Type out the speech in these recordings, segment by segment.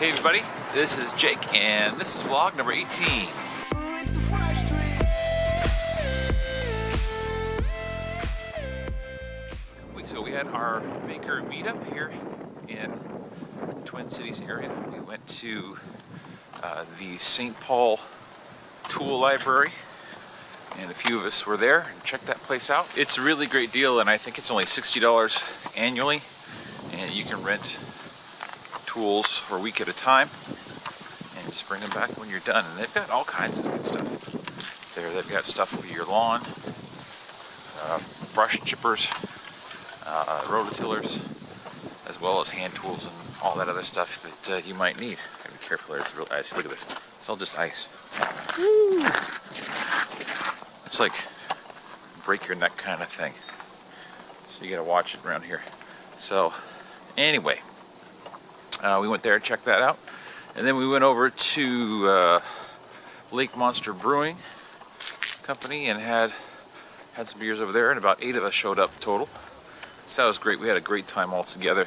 Hey everybody, this is Jake and this is vlog number 18. Weeks ago we had our maker meetup here in the Twin Cities area. We went to the St. Paul Tool Library and a few of us were there and checked that place out. It's a really great deal and I think it's only $60 annually and you can rent tools for a week at a time and just bring them back when you're done. And they've got all kinds of good stuff there. They've got stuff for your lawn, brush chippers, rototillers, as well as hand tools and all that other stuff that you might need. Gotta be careful there, it's real icy. Look at this. It's all just ice. Woo! It's like break your neck kind of thing. So you gotta watch it around here. So anyway, we went there, checked that out, and then we went over to Lake Monster Brewing Company and had some beers over there, and about 8 of us showed up total. So that was great. We had a great time all together.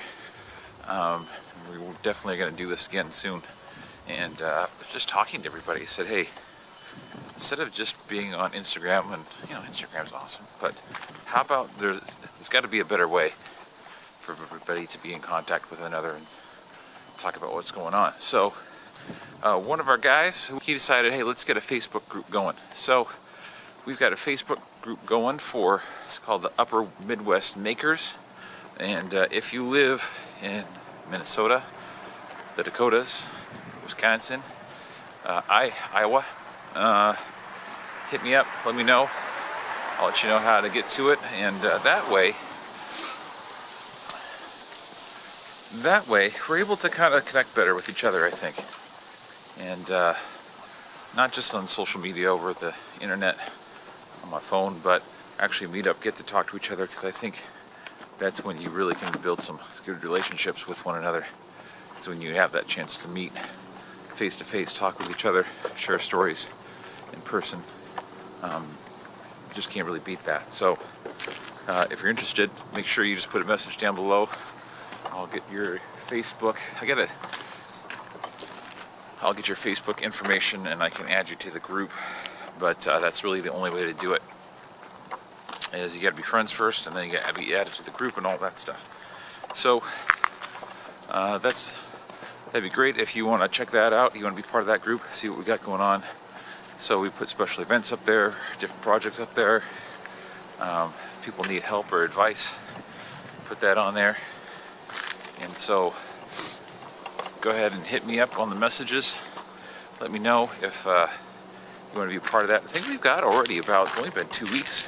We're definitely going to do this again soon. And I was just talking to everybody. I said, hey, instead of just being on Instagram, and you know, Instagram's awesome, but how about there's got to be a better way for everybody to be in contact with another and talk about what's going on. So one of our guys, he decided, hey, let's get a Facebook group going. So we've got a Facebook group going for, it's called the Upper Midwest Makers. And if you live in Minnesota, the Dakotas, Wisconsin, Iowa, hit me up, let me know. I'll let you know how to get to it. And that way we're able to kind of connect better with each other, I think. And not just on social media over the internet on my phone, but actually meet up, get to talk to each other, because I think that's when you really can build some good relationships with one another. It's when you have that chance to meet face to face, talk with each other, share stories in person. You just can't really beat that. So if you're interested, make sure you just put a message down below. I'll get your Facebook. I'll get your Facebook information and I can add you to the group. But that's really the only way to do it. Is you got to be friends first, and then you got to be added to the group and all that stuff. So that'd be great if you want to check that out. You want to be part of that group, see what we got going on. So we put special events up there, different projects up there. If people need help or advice, put that on there. And so go ahead and hit me up on the messages. Let me know if you want to be a part of that. I think we've got already it's only been 2 weeks.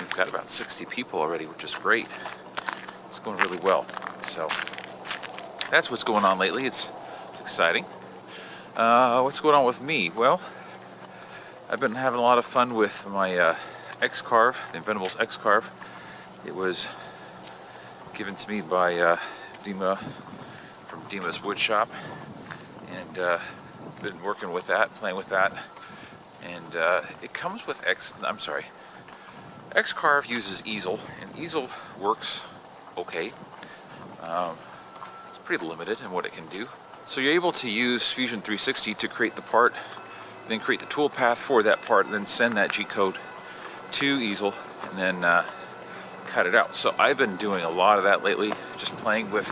We've got about 60 people already, which is great. It's going really well. So that's what's going on lately. It's exciting. What's going on with me? Well, I've been having a lot of fun with my x-carve, the Inventable's x-carve. It was given to me by Dima from Dima's Wood Shop, and been working with that, playing with that, and it comes with xcarve uses easel, and easel works okay. It's pretty limited in what it can do. So you're able to use Fusion 360 to create the part, then create the tool path for that part, and then send that G-code to easel, and then cut it out. So I've been doing a lot of that lately, just playing with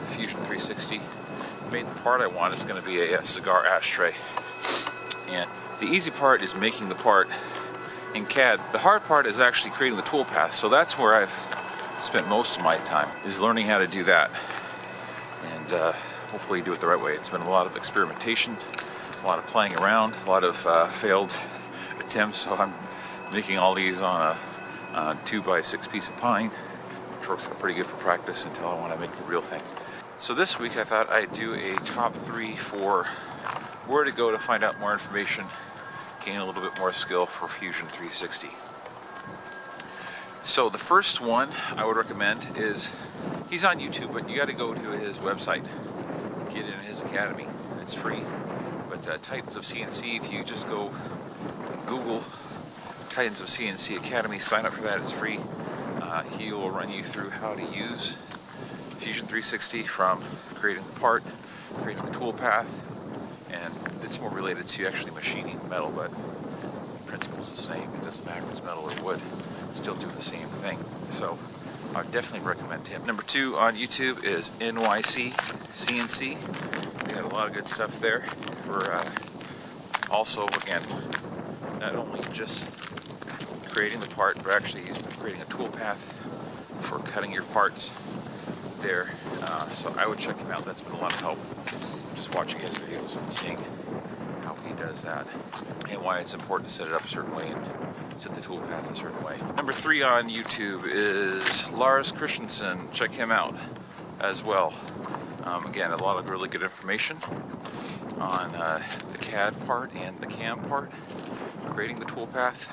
Fusion 360. Made the part I want. It's going to be a cigar ashtray. And the easy part is making the part in CAD. The hard part is actually creating the tool path. So that's where I've spent most of my time, is learning how to do that. And hopefully do it the right way. It's been a lot of experimentation, a lot of playing around, a lot of failed attempts. So I'm making all these on a 2x6 piece of pine, which works out pretty good for practice until I want to make the real thing. So this week I thought I'd do a top 3 for where to go to find out more information, gain a little bit more skill for Fusion 360. So the first one I would recommend is, he's on YouTube, but you got to go to his website, get in his academy. It's free. But Titans of CNC, if you just go Google Titans of CNC Academy, sign up for that, it's free. He will run you through how to use Fusion Fusion 360 from creating the part, creating the tool path, and it's more related to actually machining metal, but the principle is the same. It doesn't matter if it's metal or wood, still doing the same thing. So I would definitely recommend him. Number 2 on YouTube is NYC CNC. They got a lot of good stuff there for also, again, not only just creating the part, but actually creating a tool path for cutting your parts there. So I would check him out. That's been a lot of help just watching his videos and seeing how he does that and why it's important to set it up a certain way and set the tool path a certain way. Number 3 on YouTube is Lars Christensen. Check him out as well. Again, a lot of really good information on the CAD part and the CAM part, creating the tool path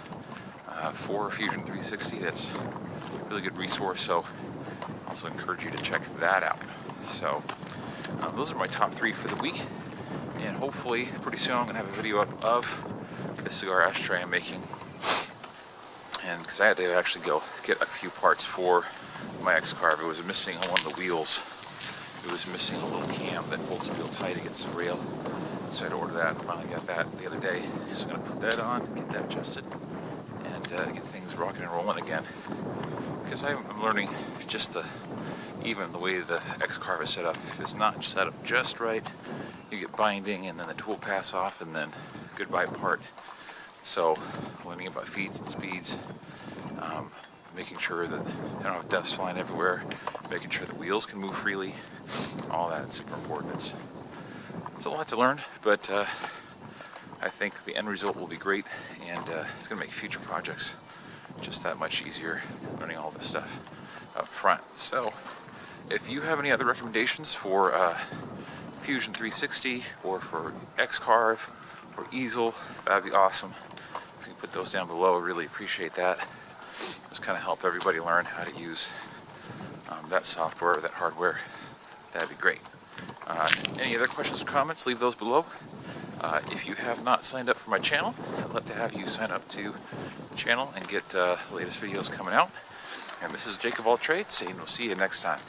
for Fusion 360. That's a really good resource, so I also encourage you to check that out. So those are my top 3 for the week, and hopefully pretty soon I'm going to have a video up of the cigar ashtray I'm making, and because I had to actually go get a few parts for my x-carve. It was missing one of the wheels. It was missing a little cam that holds the wheel tight against the rail, so I had to order that. I finally got that the other day. Just going to put that on, get that adjusted, and get things rocking and rolling again. Because I'm learning just even the way the x-carve is set up. If it's not set up just right, you get binding and then the tool pass off and then goodbye part. So learning about feeds and speeds, making sure that I don't have dust flying everywhere, making sure the wheels can move freely, all that is super important. It's a lot to learn, but I think the end result will be great, and it's going to make future projects just that much easier, learning all this stuff up front. So if you have any other recommendations for Fusion 360 or for x-carve or easel, that'd be awesome. If you can put those down below, I really appreciate that. Just kind of help everybody learn how to use that software, that hardware. That'd be great. Any other questions or comments, leave those below. If you have not signed up for my channel, I'd love to have you sign up to the channel and get the latest videos coming out. And this is Jake of All Trades, saying we'll see you next time.